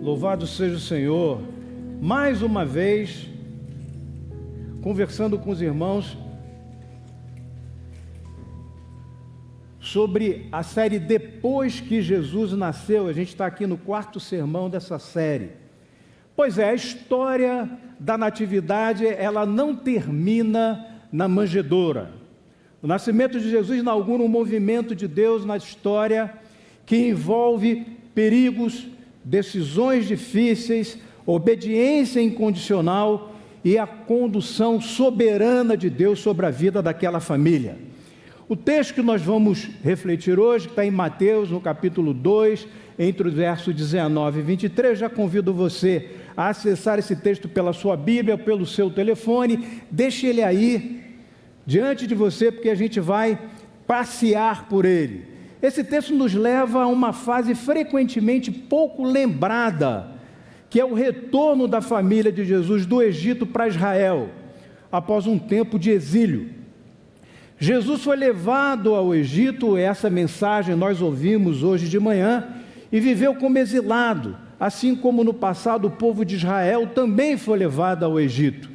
Louvado seja o Senhor. Mais uma vez, conversando com os irmãos sobre a série Depois que Jesus Nasceu. A gente está aqui no 4º sermão dessa série. Pois é, a história da natividade, ela não termina na manjedoura. O nascimento de Jesus inaugura um movimento de Deus na história que envolve perigos, decisões difíceis, obediência incondicional e a condução soberana de Deus sobre a vida daquela família. O texto que nós vamos refletir hoje, que está em Mateus, no capítulo 2, entre os versos 19 e 23, já convido você a acessar esse texto pela sua Bíblia, pelo seu telefone, deixe ele aí, diante de você, porque a gente vai passear por ele. Esse texto nos leva a uma fase frequentemente pouco lembrada, que é o retorno da família de Jesus do Egito para Israel, após um tempo de exílio. Jesus foi levado ao Egito, essa mensagem nós ouvimos hoje de manhã, e viveu como exilado, assim como no passado o povo de Israel também foi levado ao Egito.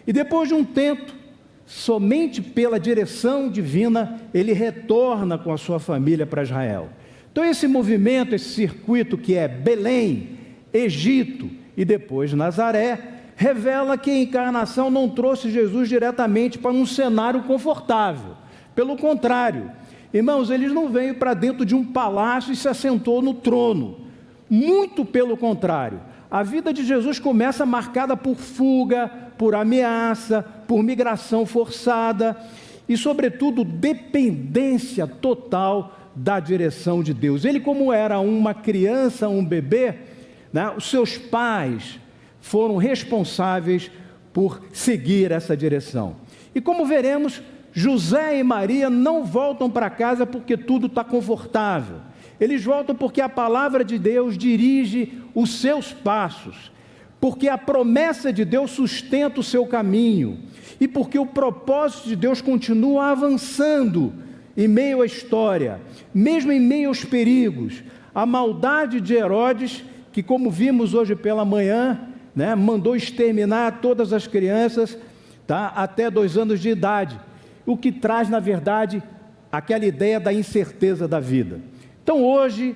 E depois de um tempo, somente pela direção divina, ele retorna com a sua família para Israel. Então esse movimento, esse circuito que é Belém, Egito e depois Nazaré, revela que a encarnação não trouxe Jesus diretamente para um cenário confortável. Pelo contrário, irmãos, ele não veio para dentro de um palácio e se assentou no trono. Muito pelo contrário. A vida de Jesus começa marcada por fuga, por ameaça, por migração forçada e, sobretudo, dependência total da direção de Deus. Ele, como era uma criança, um bebê, os seus pais foram responsáveis por seguir essa direção. E como veremos, José e Maria não voltam para casa porque tudo está confortável. Eles voltam porque a palavra de Deus dirige os seus passos, porque a promessa de Deus sustenta o seu caminho e porque o propósito de Deus continua avançando em meio à história, mesmo em meio aos perigos. A maldade de Herodes, que como vimos hoje pela manhã, mandou exterminar todas as crianças, até 2 anos de idade, o que traz, na verdade, aquela ideia da incerteza da vida. Então hoje,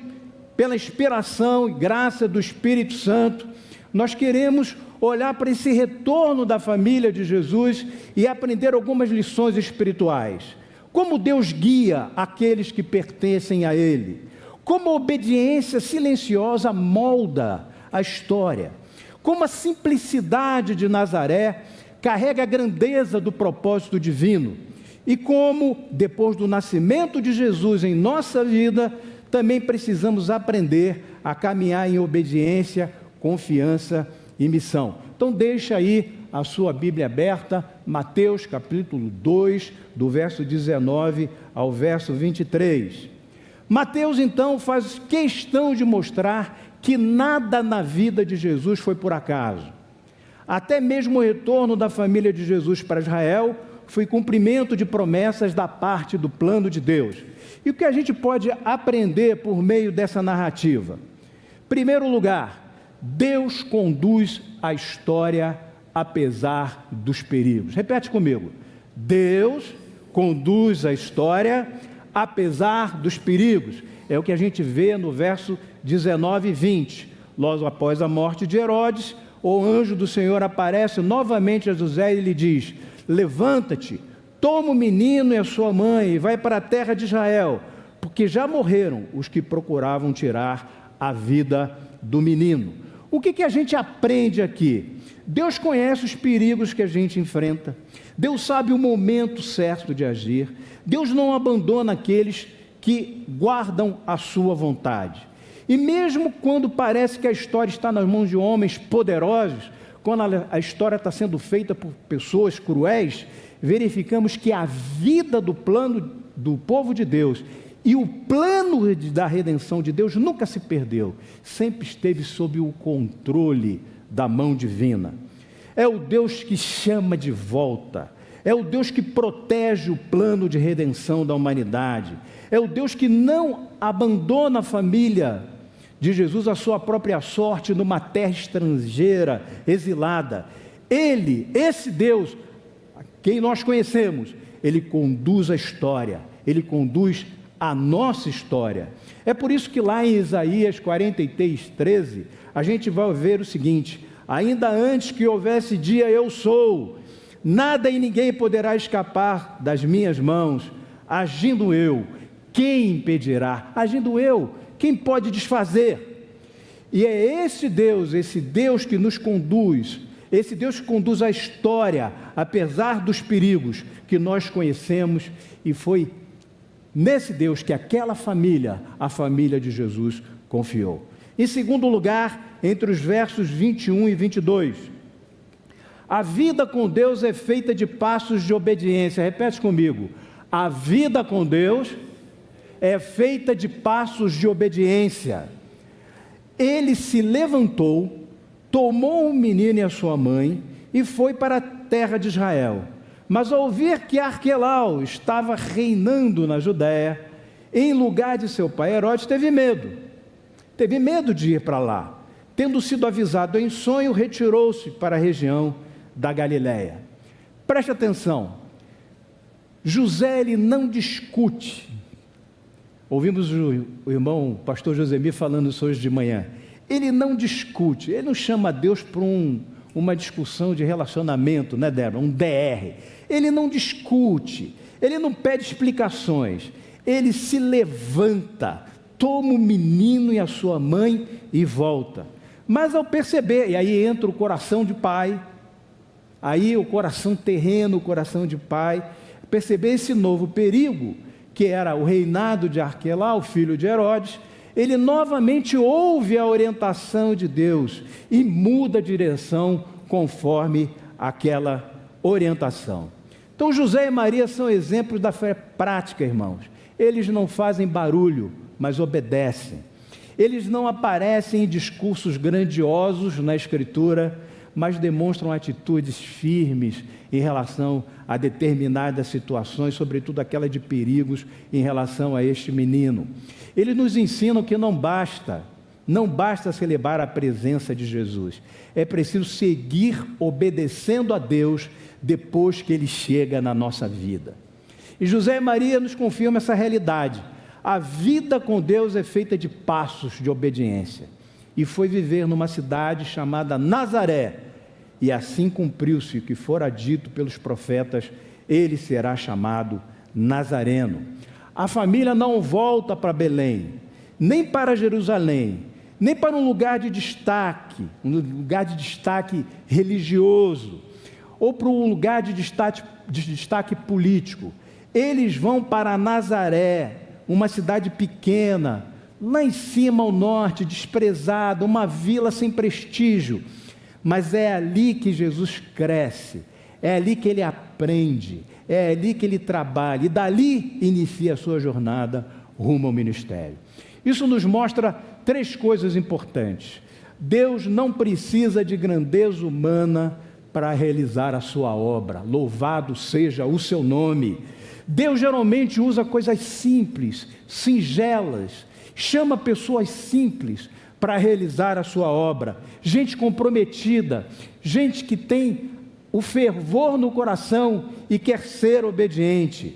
pela inspiração e graça do Espírito Santo, nós queremos olhar para esse retorno da família de Jesus e aprender algumas lições espirituais. Como Deus guia aqueles que pertencem a Ele. Como a obediência silenciosa molda a história. Como a simplicidade de Nazaré carrega a grandeza do propósito divino. E como, depois do nascimento de Jesus em nossa vida, também precisamos aprender a caminhar em obediência, confiança e missão. Então deixa aí a sua Bíblia aberta, Mateus capítulo 2, do verso 19 ao verso 23. Mateus então faz questão de mostrar que nada na vida de Jesus foi por acaso. Até mesmo o retorno da família de Jesus para Israel foi cumprimento de promessas da parte do plano de Deus. E o que a gente pode aprender por meio dessa narrativa? Em primeiro lugar, Deus conduz a história apesar dos perigos. Repete comigo. Deus conduz a história apesar dos perigos. É o que a gente vê no verso 19 e 20. Logo após a morte de Herodes, o anjo do Senhor aparece novamente a José e lhe diz: levanta-te, toma o menino e a sua mãe e vai para a terra de Israel, porque já morreram os que procuravam tirar a vida do menino. O que a gente aprende aqui? Deus conhece os perigos que a gente enfrenta. Deus sabe o momento certo de agir. Deus não abandona aqueles que guardam a sua vontade. E mesmo quando parece que a história está nas mãos de homens poderosos, quando a história está sendo feita por pessoas cruéis, verificamos que a vida do plano do povo de Deus e o plano da redenção de Deus nunca se perdeu, sempre esteve sob o controle da mão divina. É o Deus que chama de volta, é o Deus que protege o plano de redenção da humanidade, é o Deus que não abandona a família de Jesus à sua própria sorte numa terra estrangeira, exilada. Ele, esse Deus, quem nós conhecemos, Ele conduz a história, Ele conduz a nossa história. É por isso que lá em Isaías 43:13, a gente vai ver o seguinte: ainda antes que houvesse dia, eu sou, nada e ninguém poderá escapar das minhas mãos. Agindo eu, quem impedirá? Agindo eu, quem pode desfazer? E é esse Deus que nos conduz, esse Deus que conduz a história, apesar dos perigos que nós conhecemos, e foi nesse Deus que aquela família, a família de Jesus, confiou. Em segundo lugar, entre os versos 21 e 22, a vida com Deus é feita de passos de obediência. Repete comigo: a vida com Deus é feita de passos de obediência. Ele se levantou, tomou o menino e a sua mãe e foi para a terra de Israel. Mas ao ouvir que Arquelau estava reinando na Judéia, em lugar de seu pai Herodes, teve medo de ir para lá. Tendo sido avisado em sonho, retirou-se para a região da Galiléia. Preste atenção, José, ele não discute. Ouvimos o irmão pastor Josemir falando isso hoje de manhã. Ele não discute, ele não chama Deus para uma discussão de relacionamento, né, Débora? Um DR. Ele não discute, ele não pede explicações, ele se levanta, toma o menino e a sua mãe e volta. Mas ao perceber, e aí entra o coração de pai, aí o coração terreno, o coração de pai, perceber esse novo perigo, que era o reinado de Arquelau, filho de Herodes, ele novamente ouve a orientação de Deus e muda a direção conforme aquela orientação. Então José e Maria são exemplos da fé prática, irmãos. Eles não fazem barulho, mas obedecem. Eles não aparecem em discursos grandiosos na Escritura, mas demonstram atitudes firmes em relação a determinadas situações, sobretudo aquela de perigos em relação a este menino. Eles nos ensinam que não basta celebrar a presença de Jesus, é preciso seguir obedecendo a Deus depois que Ele chega na nossa vida. E José e Maria nos confirmam essa realidade. A vida com Deus é feita de passos de obediência. E foi viver numa cidade chamada Nazaré, e assim cumpriu-se o que fora dito pelos profetas: ele será chamado Nazareno. A família não volta para Belém, nem para Jerusalém, nem para um lugar de destaque religioso, ou para um lugar de destaque político. Eles vão para Nazaré, uma cidade pequena, lá em cima ao norte, desprezada, uma vila sem prestígio, mas é ali que Jesus cresce, é ali que ele aprende, é ali que ele trabalha, e dali inicia a sua jornada rumo ao ministério. Isso nos mostra três coisas importantes. Deus não precisa de grandeza humana para realizar a sua obra, louvado seja o seu nome. Deus geralmente usa coisas simples, singelas, chama pessoas simples para realizar a sua obra, gente comprometida, gente que tem o fervor no coração e quer ser obediente.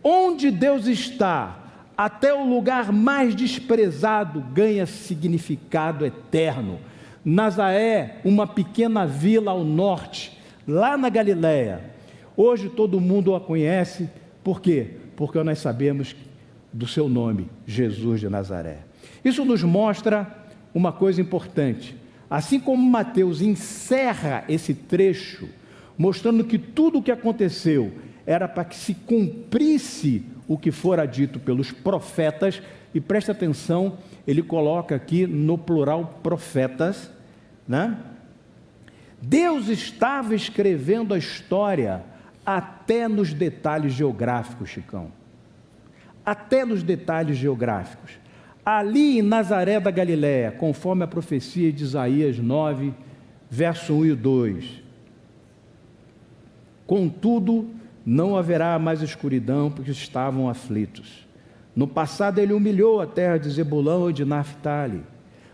Onde Deus está, até o lugar mais desprezado ganha significado eterno. Nazaré, uma pequena vila ao norte, lá na Galiléia. Hoje todo mundo a conhece, por quê? Porque nós sabemos do seu nome, Jesus de Nazaré. Isso nos mostra uma coisa importante. Assim como Mateus encerra esse trecho, mostrando que tudo o que aconteceu era para que se cumprisse o que fora dito pelos profetas, e preste atenção, ele coloca aqui no plural profetas, né? Deus estava escrevendo a história até nos detalhes geográficos, Chicão. Até nos detalhes geográficos. Ali em Nazaré da Galiléia, conforme a profecia de Isaías 9, verso 1 e 2. Contudo, não haverá mais escuridão, porque estavam aflitos. No passado ele humilhou a terra de Zebulão e de Naftali,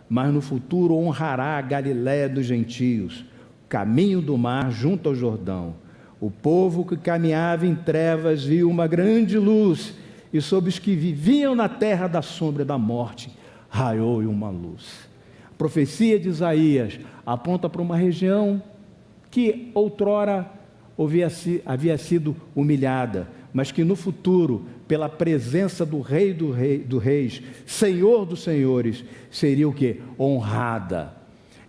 mas no futuro honrará a Galiléia dos gentios, o caminho do mar junto ao Jordão. O povo que caminhava em trevas viu uma grande luz, e sobre os que viviam na terra da sombra da morte, raiou uma luz. A profecia de Isaías aponta para uma região que outrora havia sido humilhada, mas que no futuro, pela presença do Rei dos Reis, Senhor dos Senhores, seria o quê? Honrada.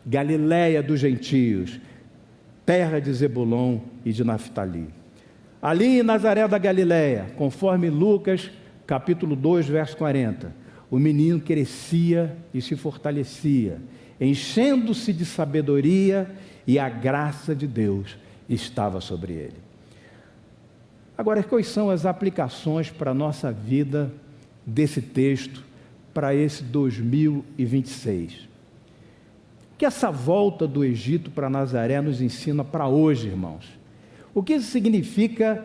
Galiléia dos gentios, terra de Zebulon e de Naftali. Ali em Nazaré da Galiléia, conforme Lucas, capítulo 2, verso 40, o menino crescia e se fortalecia, enchendo-se de sabedoria, e a graça de Deus estava sobre ele. Agora, quais são as aplicações para a nossa vida desse texto, para esse 2026? O que essa volta do Egito para Nazaré nos ensina para hoje, irmãos? O que isso significa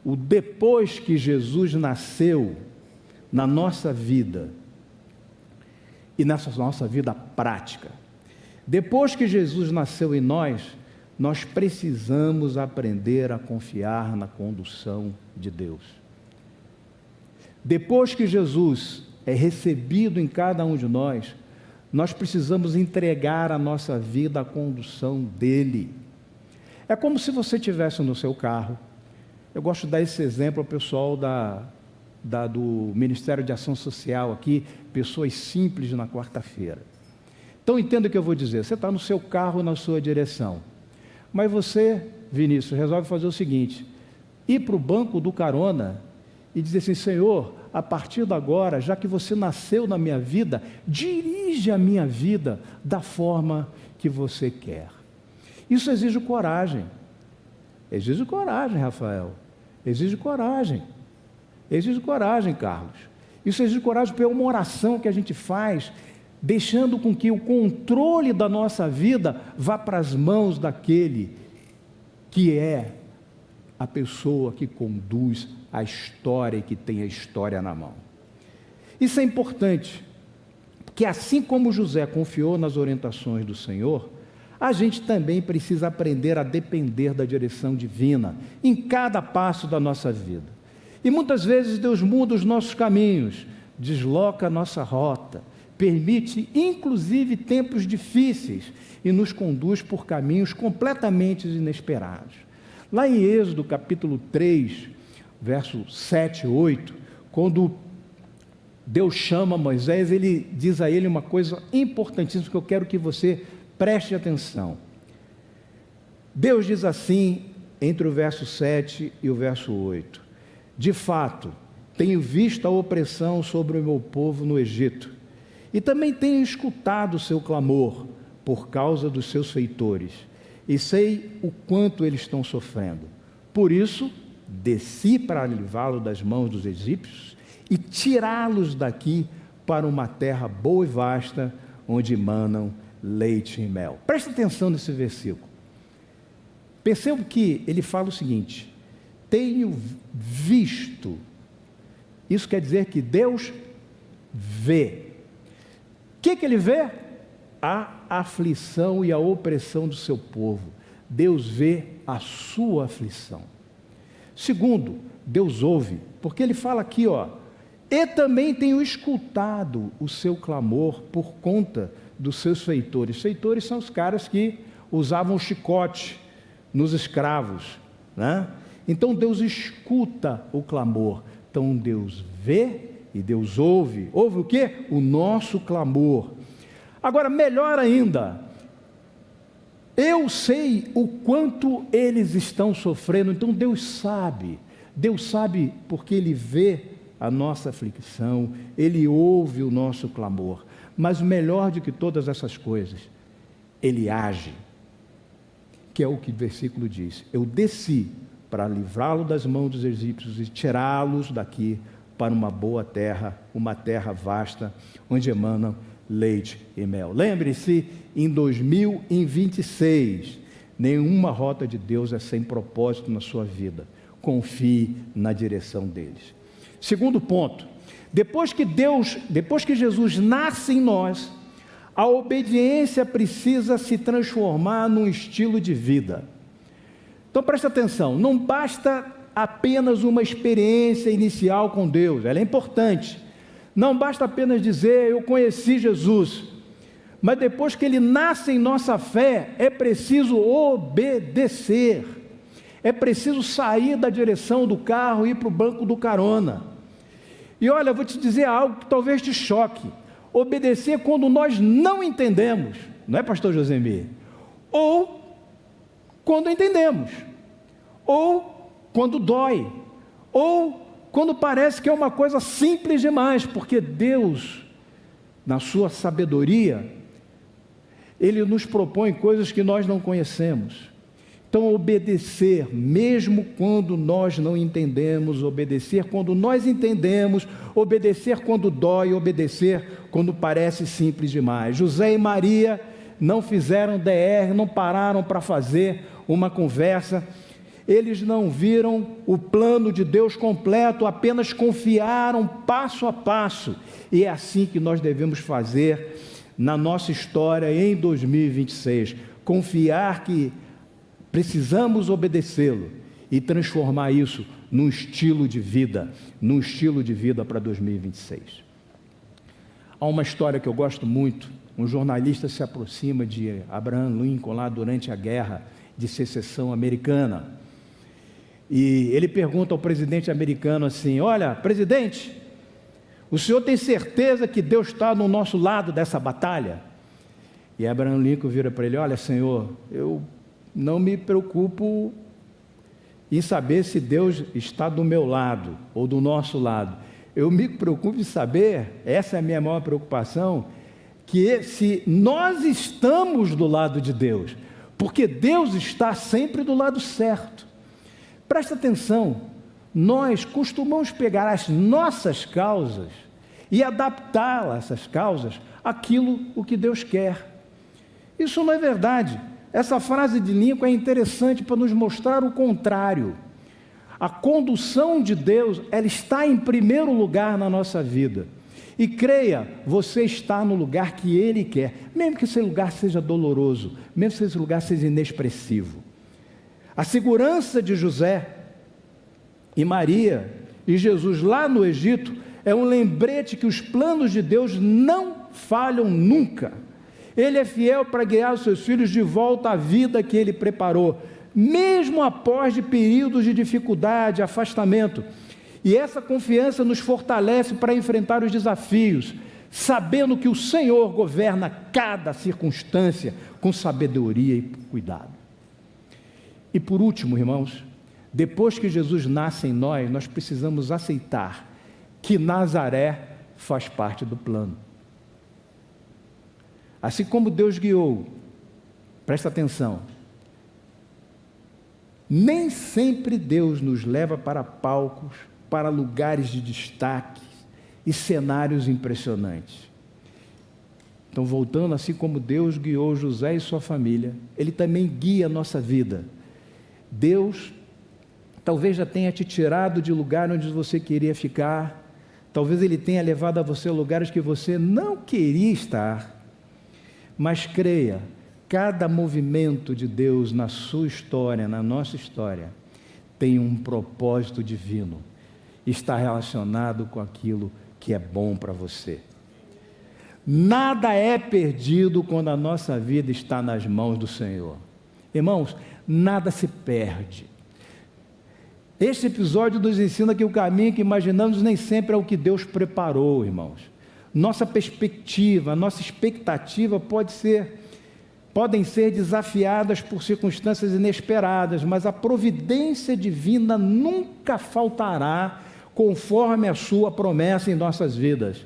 o depois que Jesus nasceu na nossa vida e nessa nossa vida prática? Depois que Jesus nasceu em nós, nós precisamos aprender a confiar na condução de Deus. Depois que Jesus é recebido em cada um de nós, nós precisamos entregar a nossa vida à condução dele. É como se você estivesse no seu carro. Eu gosto de dar esse exemplo ao pessoal do Ministério de Ação Social aqui, pessoas simples na quarta-feira. Então entenda o que eu vou dizer. Você está no seu carro, na sua direção. Mas você, Vinícius, resolve fazer o seguinte: ir para o banco do carona e dizer assim: Senhor, a partir de agora, já que você nasceu na minha vida, dirige a minha vida da forma que você quer. Isso exige coragem. Exige coragem, Rafael. Exige coragem. Exige coragem, Carlos. Isso exige coragem, porque é uma oração que a gente faz, deixando com que o controle da nossa vida vá para as mãos daquele que é a pessoa que conduz a história e que tem a história na mão. Isso é importante, porque assim como José confiou nas orientações do Senhor, a gente também precisa aprender a depender da direção divina em cada passo da nossa vida. E muitas vezes Deus muda os nossos caminhos, desloca a nossa rota, permite inclusive tempos difíceis e nos conduz por caminhos completamente inesperados. Lá em Êxodo capítulo 3, verso 7 e 8, quando Deus chama Moisés, ele diz a ele uma coisa importantíssima que eu quero que você preste atenção. Deus diz assim, entre o verso 7 e o verso 8: de fato, tenho visto a opressão sobre o meu povo no Egito, e também tenho escutado o seu clamor por causa dos seus feitores, e sei o quanto eles estão sofrendo. Por isso, desci para livrá-los das mãos dos egípcios e tirá-los daqui para uma terra boa e vasta, onde manam leite e mel. Presta atenção nesse versículo. Perceba que ele fala o seguinte: tenho visto. Isso quer dizer que Deus vê. O que ele vê? A aflição e a opressão do seu povo. Deus vê a sua aflição. Segundo, Deus ouve, porque ele fala aqui, e também tenho escutado o seu clamor por conta dos seus feitores. Feitores são os caras que usavam chicote nos escravos, né? Então Deus escuta o clamor. Então Deus vê e Deus ouve. Ouve o quê? O nosso clamor. Agora, melhor ainda, eu sei o quanto eles estão sofrendo. Então Deus sabe porque Ele vê a nossa aflição, Ele ouve o nosso clamor. Mas melhor do que todas essas coisas, Ele age, que é o que o versículo diz: eu desci para livrá-lo das mãos dos egípcios e tirá-los daqui para uma boa terra, uma terra vasta, onde emanam leite e mel. Lembre-se, em 2026, nenhuma rota de Deus é sem propósito na sua vida. Confie na direção deles. Segundo ponto, depois que Jesus nasce em nós, A obediência precisa se transformar num estilo de vida. Então presta atenção, não basta apenas uma experiência inicial com Deus, ela é importante. Não basta apenas dizer, eu conheci Jesus, mas depois que Ele nasce em nossa fé, é preciso obedecer. É preciso sair da direção do carro e ir para o banco do carona. E olha, eu vou te dizer algo que talvez te choque. Obedecer quando nós não entendemos, não é, pastor Josemir? Ou quando entendemos, ou quando dói, ou quando parece que é uma coisa simples demais, porque Deus, na sua sabedoria, Ele nos propõe coisas que nós não conhecemos. Então, obedecer, mesmo quando nós não entendemos, obedecer quando nós entendemos, obedecer quando dói, obedecer quando parece simples demais. José e Maria não fizeram DR, não pararam para fazer uma conversa, eles não viram o plano de Deus completo, apenas confiaram passo a passo, e é assim que nós devemos fazer na nossa história em 2026, confiar que precisamos obedecê-lo e transformar isso num estilo de vida para 2026. Há uma história que eu gosto muito, um jornalista se aproxima de Abraham Lincoln lá durante a guerra de secessão americana, e ele pergunta ao presidente americano assim, olha, presidente, o senhor tem certeza que Deus está no nosso lado dessa batalha? E Abraham Lincoln vira para ele, olha, senhor, eu não me preocupo em saber se Deus está do meu lado ou do nosso lado. Eu me preocupo em saber, essa é a minha maior preocupação, que se nós estamos do lado de Deus, porque Deus está sempre do lado certo. Presta atenção, nós costumamos pegar as nossas causas e adaptá-las, essas causas, àquilo o que Deus quer. Isso não é verdade. Essa frase de Lincoln é interessante para nos mostrar o contrário. A condução de Deus, ela está em primeiro lugar na nossa vida. E creia, você está no lugar que Ele quer, mesmo que esse lugar seja doloroso, mesmo que esse lugar seja inexpressivo. A segurança de José e Maria e Jesus lá no Egito é um lembrete que os planos de Deus não falham nunca. Ele é fiel para guiar os seus filhos de volta à vida que Ele preparou, mesmo após de períodos de dificuldade, afastamento. E essa confiança nos fortalece para enfrentar os desafios, sabendo que o Senhor governa cada circunstância com sabedoria e cuidado. E por último, irmãos, depois que Jesus nasce em nós, nós precisamos aceitar que Nazaré faz parte do plano. Assim como Deus guiou, presta atenção, nem sempre Deus nos leva para palcos, para lugares de destaque e cenários impressionantes. Então, voltando, assim como Deus guiou José e sua família, Ele também guia a nossa vida. Deus talvez já tenha te tirado de lugar onde você queria ficar, talvez Ele tenha levado a você a lugares que você não queria estar, mas creia, cada movimento de Deus na sua história, na nossa história, tem um propósito divino, está relacionado com aquilo que é bom para você. Nada é perdido quando a nossa vida está nas mãos do Senhor. Irmãos, nada se perde. Este episódio nos ensina que o caminho que imaginamos nem sempre é o que Deus preparou, irmãos. Nossa perspectiva, nossa expectativa podem ser desafiadas por circunstâncias inesperadas, mas a providência divina nunca faltará conforme a sua promessa em nossas vidas.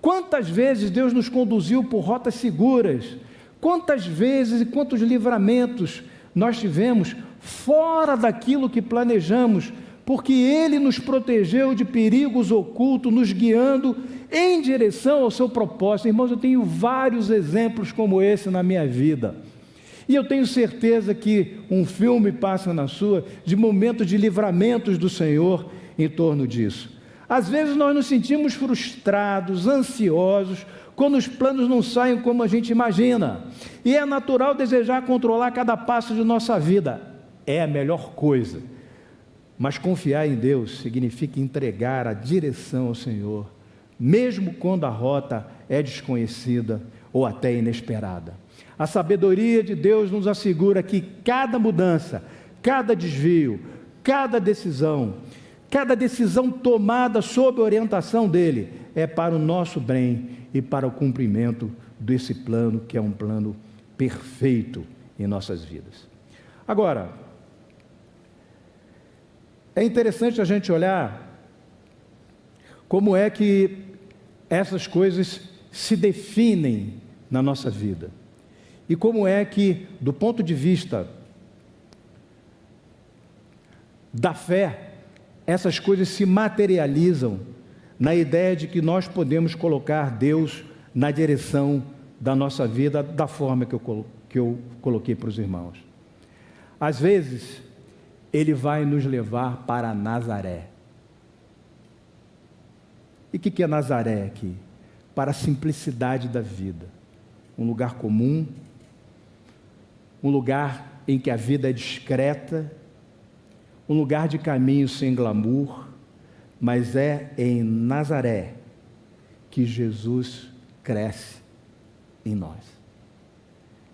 Quantas vezes Deus nos conduziu por rotas seguras, quantas vezes e quantos livramentos nós tivemos fora daquilo que planejamos, porque Ele nos protegeu de perigos ocultos, nos guiando em direção ao seu propósito. Irmãos, eu tenho vários exemplos como esse na minha vida, e eu tenho certeza que um filme passa na sua, de momentos de livramentos do Senhor em torno disso. Às vezes nós nos sentimos frustrados, ansiosos, quando os planos não saem como a gente imagina. E é natural desejar controlar cada passo de nossa vida. É a melhor coisa. Mas confiar em Deus significa entregar a direção ao Senhor, mesmo quando a rota é desconhecida ou até inesperada. A sabedoria de Deus nos assegura que cada mudança, cada desvio, cada decisão tomada sob a orientação dele, é para o nosso bem e para o cumprimento desse plano, que é um plano perfeito em nossas vidas. Agora, é interessante a gente olhar como é que essas coisas se definem na nossa vida. E como é que, do ponto de vista da fé, essas coisas se materializam na ideia de que nós podemos colocar Deus na direção da nossa vida da forma que eu coloquei para os irmãos. Às vezes, Ele vai nos levar para Nazaré. E o que é Nazaré aqui? Para a simplicidade da vida. Um lugar comum, um lugar em que a vida é discreta, um lugar de caminho sem glamour, mas é em Nazaré que Jesus cresce em nós.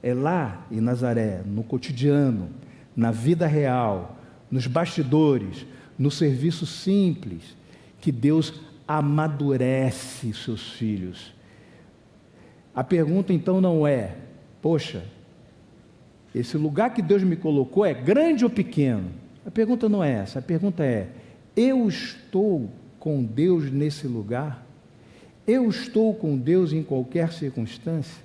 É lá em Nazaré, no cotidiano, na vida real, nos bastidores, no serviço simples, que Deus amadurece seus filhos. A pergunta então não é, poxa, esse lugar que Deus me colocou é grande ou pequeno? A pergunta não é essa, a pergunta é, eu estou com Deus nesse lugar? Eu estou com Deus em qualquer circunstância?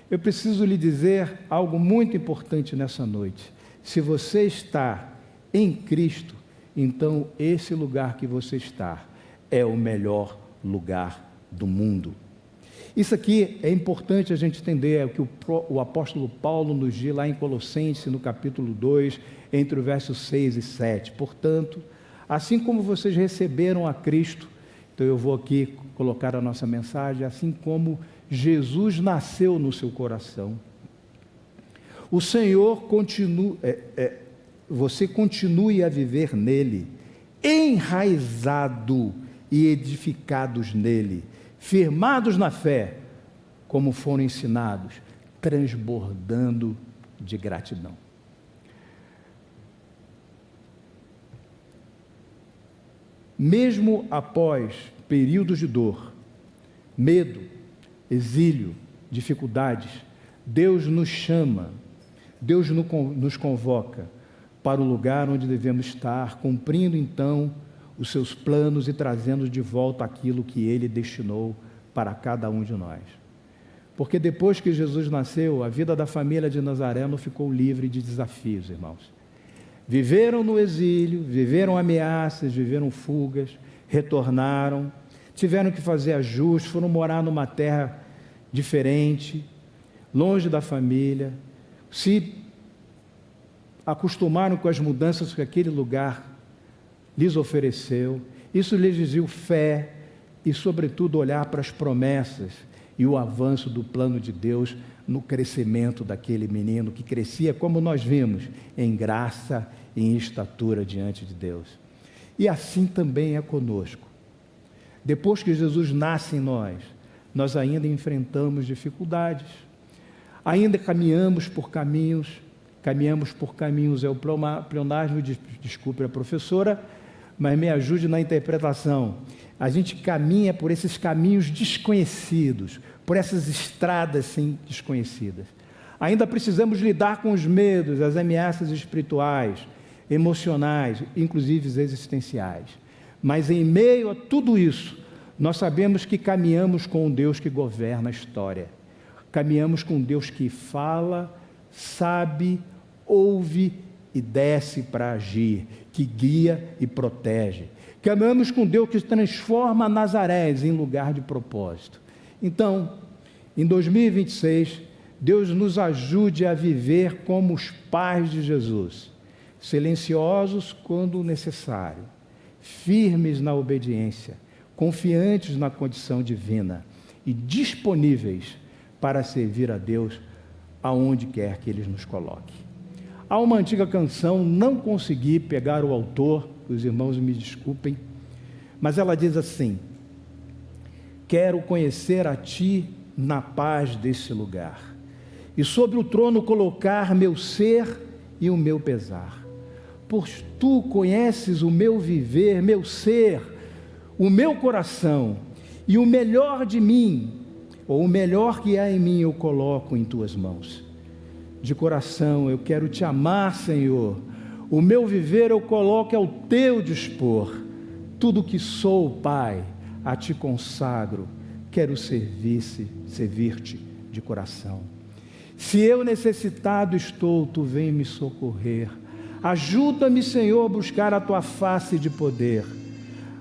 Eu preciso lhe dizer algo muito importante nessa noite. Se você está em Cristo, então esse lugar que você está é o melhor lugar do mundo. Isso aqui é importante a gente entender, é o que o apóstolo Paulo nos diz lá em Colossenses, no capítulo 2, entre o verso 6 e 7. Portanto, assim como vocês receberam a Cristo, então eu vou aqui colocar a nossa mensagem, assim como Jesus nasceu no seu coração, o Senhor você continue a viver nele, enraizado e edificados nele, firmados na fé, como foram ensinados, transbordando de gratidão. Mesmo após períodos de dor, medo, exílio, dificuldades, Deus nos chama, Deus nos convoca para o lugar onde devemos estar, cumprindo então os seus planos e trazendo de volta aquilo que Ele destinou para cada um de nós. Porque depois que Jesus nasceu, a vida da família de Nazaré não ficou livre de desafios, irmãos. Viveram no exílio, viveram ameaças, viveram fugas, retornaram, tiveram que fazer ajustes, foram morar numa terra diferente, longe da família, se acostumaram com as mudanças que aquele lugar lhes ofereceu. Isso lhes exigiu fé e, sobretudo, olhar para as promessas e o avanço do plano de Deus no crescimento daquele menino que crescia, como nós vimos, em graça e em estatura diante de Deus. E assim também é conosco. Depois que Jesus nasce em nós ainda enfrentamos dificuldades, ainda caminhamos por caminhos, é o pleonasmo, desculpe a professora, mas me ajude na interpretação. A gente caminha por esses caminhos desconhecidos, por essas estradas desconhecidas. Ainda precisamos lidar com os medos, as ameaças espirituais, emocionais, inclusive existenciais. Mas em meio a tudo isso, nós sabemos que caminhamos com um Deus que governa a história. Caminhamos com um Deus que fala, sabe, ouve e desce para agir, que guia e protege. Caminhamos com Deus que transforma Nazarés em lugar de propósito. Então, em 2026, Deus nos ajude a viver como os pais de Jesus, silenciosos quando necessário, firmes na obediência, confiantes na condição divina e disponíveis para servir a Deus aonde quer que Ele nos coloque. Há uma antiga canção, não consegui pegar o autor, os irmãos me desculpem, mas ela diz assim: quero conhecer a Ti na paz desse lugar, e sobre o trono colocar meu ser e o meu pesar, pois Tu conheces o meu viver, meu ser, o meu coração, e o melhor de mim, ou o melhor que há em mim, eu coloco em Tuas mãos. De coração eu quero Te amar, Senhor, o meu viver eu coloco ao Teu dispor, tudo que sou, Pai, a Ti consagro, quero servir-te de coração. Se eu necessitado estou, Tu vem me socorrer, ajuda-me, Senhor, a buscar a Tua face de poder.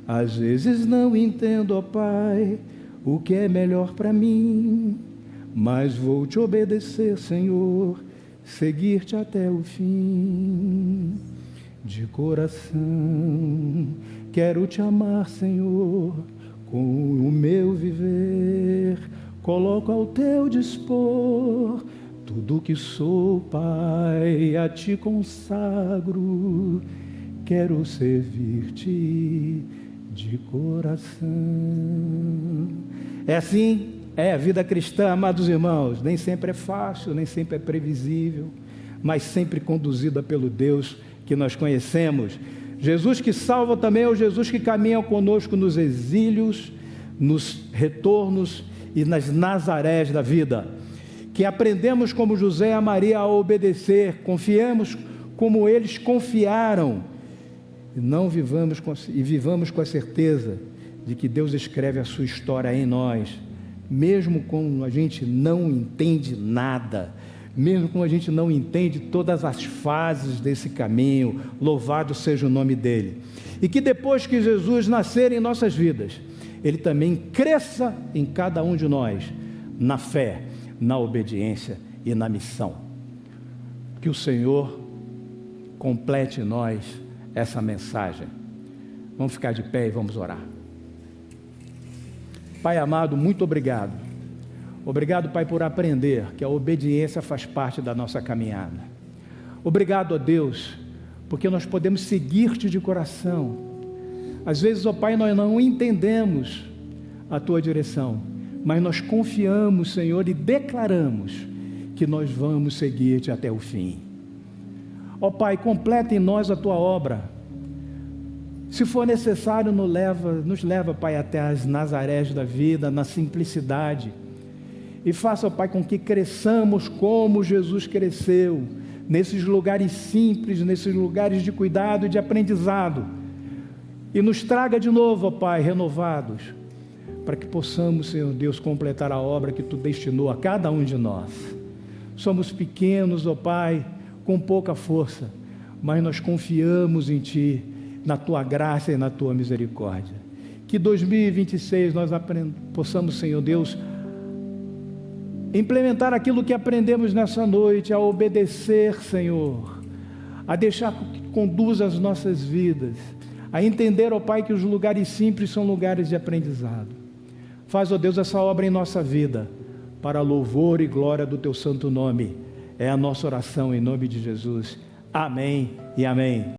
Às vezes não entendo, ó Pai, o que é melhor para mim, mas vou Te obedecer, Senhor, seguir-te até o fim. De coração quero Te amar, Senhor, com o meu viver coloco ao Teu dispor, tudo que sou, Pai, a Ti consagro, quero servir-te de coração. É assim, é a vida cristã, amados irmãos, nem sempre é fácil, nem sempre é previsível, mas sempre conduzida pelo Deus que nós conhecemos. Jesus que salva também é o Jesus que caminha conosco nos exílios, nos retornos e nas Nazarés da vida. Que aprendemos como José e Maria a obedecer, confiemos como eles confiaram, e vivamos com a certeza de que Deus escreve a sua história em nós, mesmo quando a gente não entende nada, mesmo quando a gente não entende todas as fases desse caminho, louvado seja o nome dele. E que depois que Jesus nascer em nossas vidas, Ele também cresça em cada um de nós, na fé, na obediência e na missão. Que o Senhor complete em nós essa mensagem. Vamos ficar de pé e vamos orar. Pai amado, muito obrigado. Obrigado, Pai, por aprender que a obediência faz parte da nossa caminhada. Obrigado, ó Deus, porque nós podemos seguir-te de coração. Às vezes, ó Pai, nós não entendemos a Tua direção, mas nós confiamos, Senhor, e declaramos que nós vamos seguir-te até o fim. Ó Pai, completa em nós a Tua obra. Se for necessário, nos leva, Pai, até as Nazarés da vida, na simplicidade. E faça, ó Pai, com que cresçamos como Jesus cresceu, nesses lugares simples, nesses lugares de cuidado e de aprendizado. E nos traga de novo, ó Pai, renovados, para que possamos, Senhor Deus, completar a obra que Tu destinou a cada um de nós. Somos pequenos, ó Pai, com pouca força, mas nós confiamos em Ti, na Tua graça e na Tua misericórdia. Que 2026 nós possamos, Senhor Deus, implementar aquilo que aprendemos nessa noite, a obedecer, Senhor, a deixar que conduza as nossas vidas, a entender, ó Pai, que os lugares simples são lugares de aprendizado. Faz, ó Deus, essa obra em nossa vida, para louvor e glória do Teu santo nome. É a nossa oração em nome de Jesus. Amém e amém.